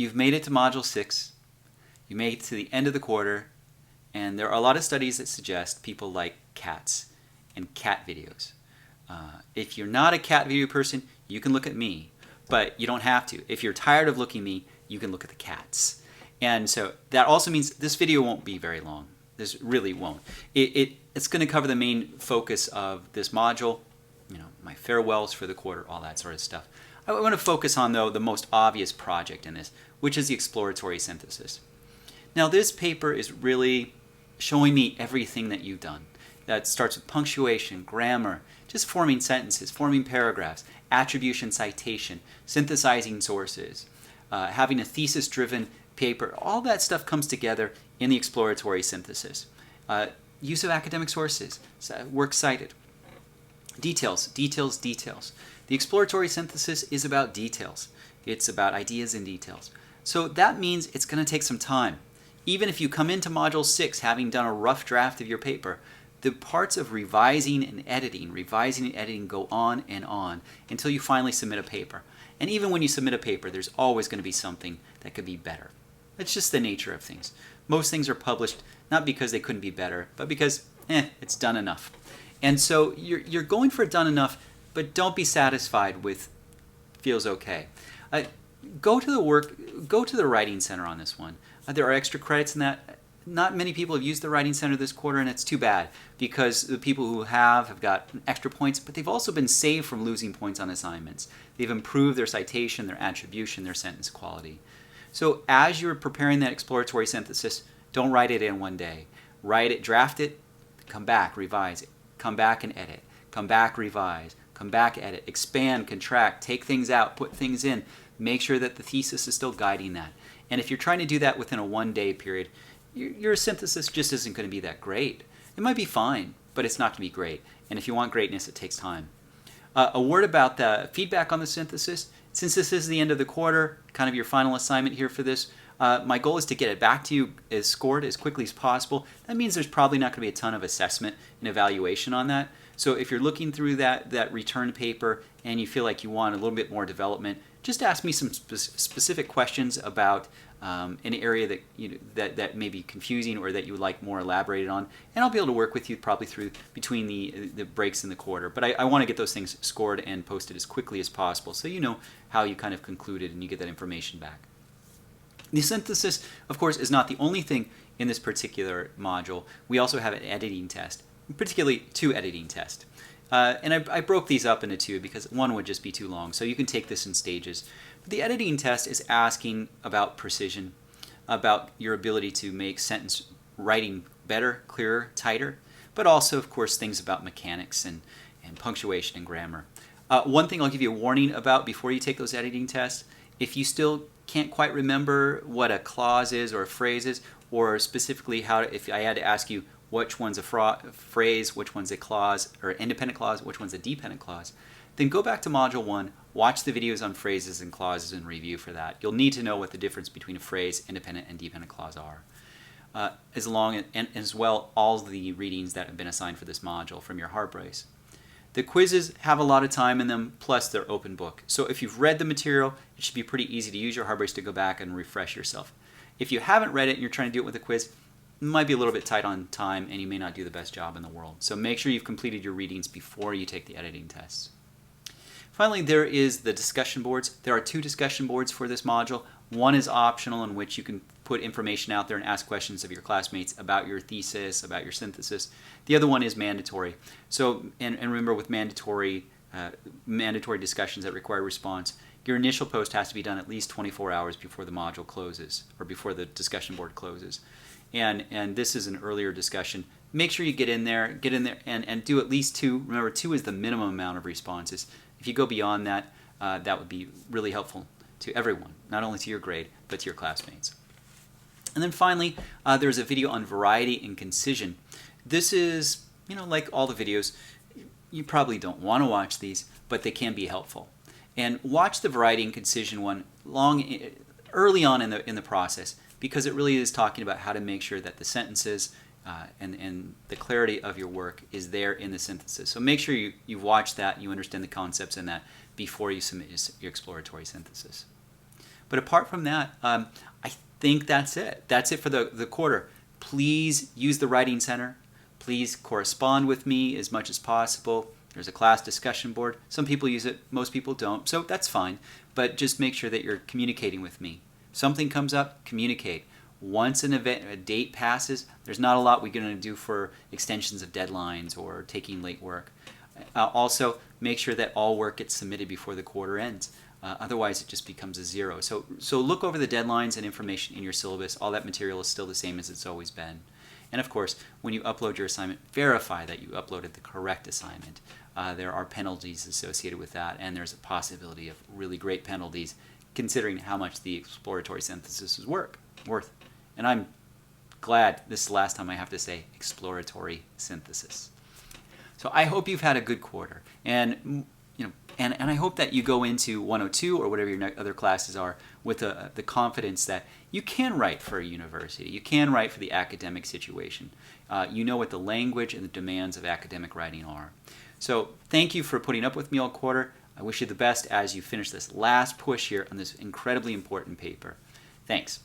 you've made it to Module 6, you made it to the end of the quarter, and there are a lot of studies that suggest people like cats and cat videos. If you're not a cat video person, you can look at me, but you don't have to. If you're tired of looking at me, you can look at the cats. And so that also means this video won't be very long. This really won't. It's going to cover the main focus of this module, my farewells for the quarter, all that sort of stuff. I want to focus on, though, the most obvious project in this, which is the exploratory synthesis. Now, this paper is really showing me everything that you've done. That starts with punctuation, grammar, just forming sentences, forming paragraphs, attribution, citation, synthesizing sources, having a thesis-driven paper. All that stuff comes together in the exploratory synthesis. Use of academic sources, works cited. Details, details, details. The exploratory synthesis is about details. It's about ideas and details. So that means it's going to take some time. Even if you come into Module 6 having done a rough draft of your paper, the parts of revising and editing go on and on until you finally submit a paper. And even when you submit a paper, there's always going to be something that could be better. It's just the nature of things. Most things are published not because they couldn't be better, but because, it's done enough. And so you're going for done enough, but don't be satisfied with feels okay. Go to the Writing Center on this one. There are extra credits in that. Not many people have used the Writing Center this quarter, and it's too bad because the people who have got extra points, but they've also been saved from losing points on assignments. They've improved their citation, their attribution, their sentence quality. So as you're preparing that exploratory synthesis, don't write it in one day. Write it, draft it, come back, revise it, come back and edit, come back, revise, come back, edit, expand, contract, take things out, put things in. Make sure that the thesis is still guiding that. And if you're trying to do that within a one-day period, your synthesis just isn't going to be that great. It might be fine, but it's not going to be great. And if you want greatness, it takes time. A word about the feedback on the synthesis. Since this is the end of the quarter, kind of your final assignment here for this, my goal is to get it back to you scored as quickly as possible. That means there's probably not going to be a ton of assessment and evaluation on that. So if you're looking through that return paper and you feel like you want a little bit more development, just ask me some specific questions about an area that that may be confusing or that you would like more elaborated on, and I'll be able to work with you probably between the breaks in the quarter. But I want to get those things scored and posted as quickly as possible so you know how you kind of concluded and you get that information back. The synthesis, of course, is not the only thing in this particular module. We also have an editing test, particularly 2 editing tests. And I broke these up into 2 because one would just be too long, so you can take this in stages. But the editing test is asking about precision, about your ability to make sentence writing better, clearer, tighter, but also, of course, things about mechanics and punctuation and grammar. One thing I'll give you a warning about before you take those editing tests, if you still can't quite remember what a clause is or a phrase is, or specifically if I had to ask you which one's a phrase, which one's a clause, or independent clause, which one's a dependent clause, then go back to Module 1, watch the videos on phrases and clauses and review for that. You'll need to know what the difference between a phrase, independent, and dependent clause are. As well all the readings that have been assigned for this module from your hard brace. The quizzes have a lot of time in them, plus they're open book. So if you've read the material, it should be pretty easy to use your hard brace to go back and refresh yourself. If you haven't read it and you're trying to do it with a quiz, it might be a little bit tight on time and you may not do the best job in the world. So make sure you've completed your readings before you take the editing tests. Finally, there is the discussion boards. There are 2 discussion boards for this module. One is optional, in which you can put information out there and ask questions of your classmates about your thesis, about your synthesis. The other one is mandatory. So, and remember, with mandatory discussions that require response, your initial post has to be done at least 24 hours before the module closes, or before the discussion board closes. And this is an earlier discussion. Make sure you get in there and do at least 2. Remember, 2 is the minimum amount of responses. If you go beyond that, that would be really helpful to everyone, not only to your grade, but to your classmates. And then finally, there's a video on variety and concision. This is, like all the videos, you probably don't want to watch these, but they can be helpful. And watch the variety and concision one early on in the process, because it really is talking about how to make sure that the sentences and the clarity of your work is there in the synthesis. So make sure you watch that, you understand the concepts in that before you submit your exploratory synthesis. But apart from that, I think that's it. That's it for the quarter. Please use the Writing Center. Please correspond with me as much as possible. There's a class discussion board. Some people use it, most people don't, so that's fine. But just make sure that you're communicating with me. If something comes up, communicate. Once an event, a date passes, there's not a lot we're going to do for extensions of deadlines or taking late work. Also, make sure that all work gets submitted before the quarter ends. Otherwise, it just becomes a zero. So look over the deadlines and information in your syllabus. All that material is still the same as it's always been. And of course, when you upload your assignment, verify that you uploaded the correct assignment. There are penalties associated with that, and there's a possibility of really great penalties considering how much the exploratory synthesis is worth. And I'm glad this is the last time I have to say exploratory synthesis. So I hope you've had a good quarter, and I hope that you go into 102 or whatever your other classes are with the confidence that you can write for a university, you can write for the academic situation. You know what the language and the demands of academic writing are. So thank you for putting up with me all quarter. I wish you the best as you finish this last push here on this incredibly important paper. Thanks.